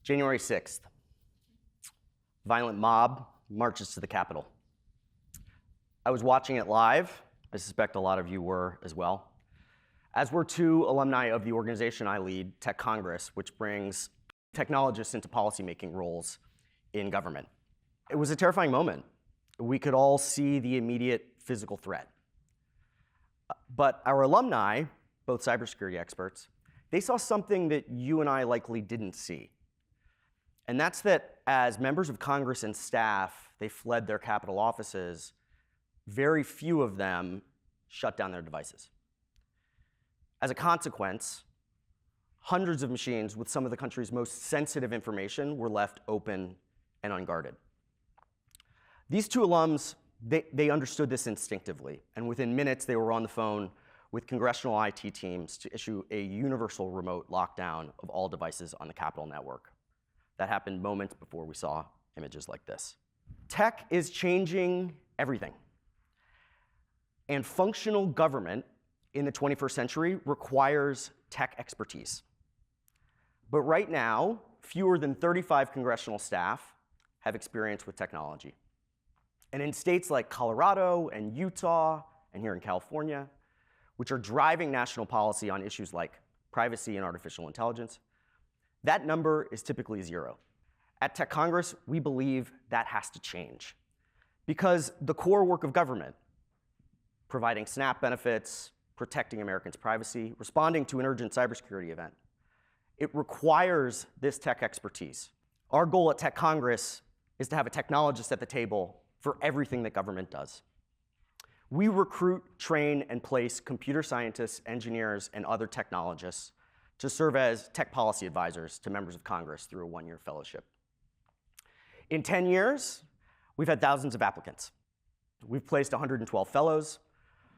January 6th, violent mob marches to the Capitol. I was watching it live. I suspect a lot of you were as well. As were two alumni of the organization I lead, TechCongress, which brings technologists into policymaking roles in government. It was a terrifying moment. We could all see the immediate physical threat. But our alumni, both cybersecurity experts, they saw something that you and I likely didn't see. And that's that as members of Congress and staff, they fled their Capitol offices, very few of them shut down their devices. As a consequence, hundreds of machines with some of the country's most sensitive information were left open and unguarded. These two alums, they understood this instinctively, and within minutes they were on the phone with congressional IT teams to issue a universal remote lockdown of all devices on the Capitol network. That happened moments before we saw images like this. Tech is changing everything. And functional government in the 21st century requires tech expertise. But right now, fewer than 35 congressional staff have experience with technology. And in states like Colorado and Utah, and here in California, which are driving national policy on issues like privacy and artificial intelligence, that number is typically 0. At TechCongress, we believe that has to change. Because the core work of government, providing SNAP benefits, protecting Americans' privacy, responding to an urgent cybersecurity event, it requires this tech expertise. Our goal at TechCongress is to have a technologist at the table for everything that government does. We recruit, train, and place computer scientists, engineers, and other technologists to serve as tech policy advisors to members of Congress through a 1-year fellowship. In 10 years, we've had thousands of applicants. We've placed 112 fellows.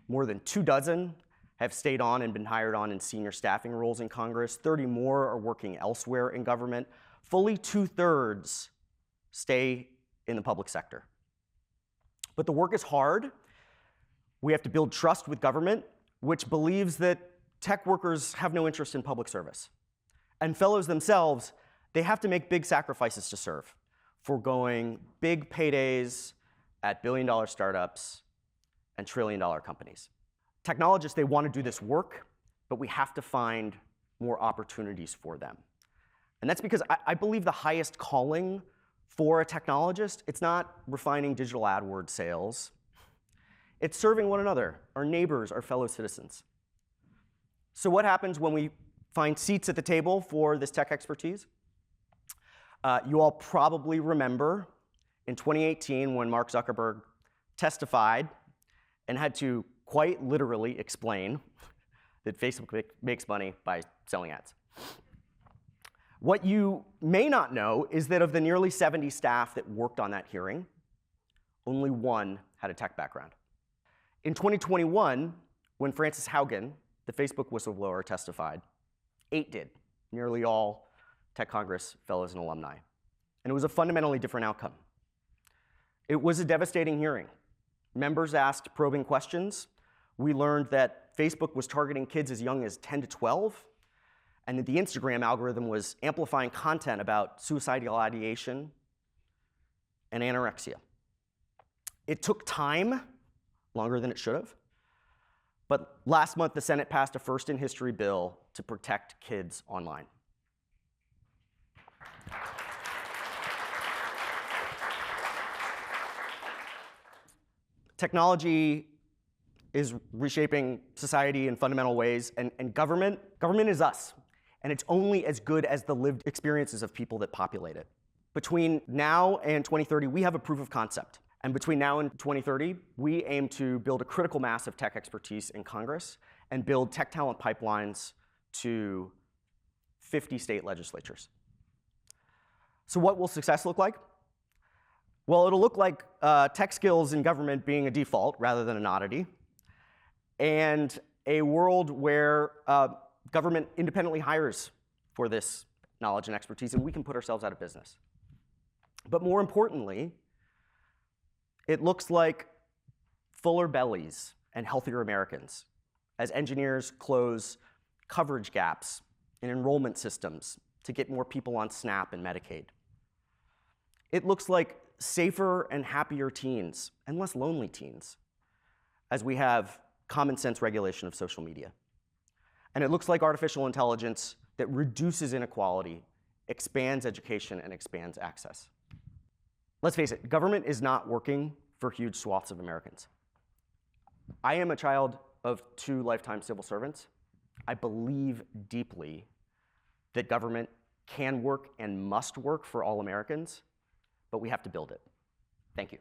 More than 24 have stayed on and been hired on in senior staffing roles in Congress. 30 more are working elsewhere in government. Fully 2/3 stay in the public sector. But the work is hard. We have to build trust with government, which believes that tech workers have no interest in public service. And fellows themselves, they have to make big sacrifices to serve, foregoing big paydays at billion-dollar startups and trillion-dollar companies. Technologists, they want to do this work, but we have to find more opportunities for them. And that's because I believe the highest calling for a technologist, it's not refining digital AdWords sales. It's serving one another, our neighbors, our fellow citizens. So what happens when we find seats at the table for this tech expertise? You all probably remember in 2018 when Mark Zuckerberg testified and had to quite literally explain that Facebook makes money by selling ads. What you may not know is that of the nearly 70 staff that worked on that hearing, only 1 had a tech background. In 2021, when Frances Haugen, the Facebook whistleblower, testified, 8 did, nearly all TechCongress fellows and alumni. And it was a fundamentally different outcome. It was a devastating hearing. Members asked probing questions. We learned that Facebook was targeting kids as young as 10 to 12, and that the Instagram algorithm was amplifying content about suicidal ideation and anorexia. It took time, longer than it should have, but last month the Senate passed a first-in-history bill to protect kids online. Technology is reshaping society in fundamental ways, and government is us. And it's only as good as the lived experiences of people that populate it. Between now and 2030, we have a proof of concept. And between now and 2030, we aim to build a critical mass of tech expertise in Congress and build tech talent pipelines to 50 state legislatures. So what will success look like? Well, it'll look like tech skills in government being a default rather than an oddity, and a world where government independently hires for this knowledge and expertise, and we can put ourselves out of business. But more importantly, it looks like fuller bellies and healthier Americans as engineers close coverage gaps in enrollment systems to get more people on SNAP and Medicaid. It looks like safer and happier teens and less lonely teens as we have common sense regulation of social media. And it looks like artificial intelligence that reduces inequality, expands education, and expands access. Let's face it, government is not working for huge swaths of Americans. I am a child of 2 lifetime civil servants. I believe deeply that government can work and must work for all Americans, but we have to build it. Thank you.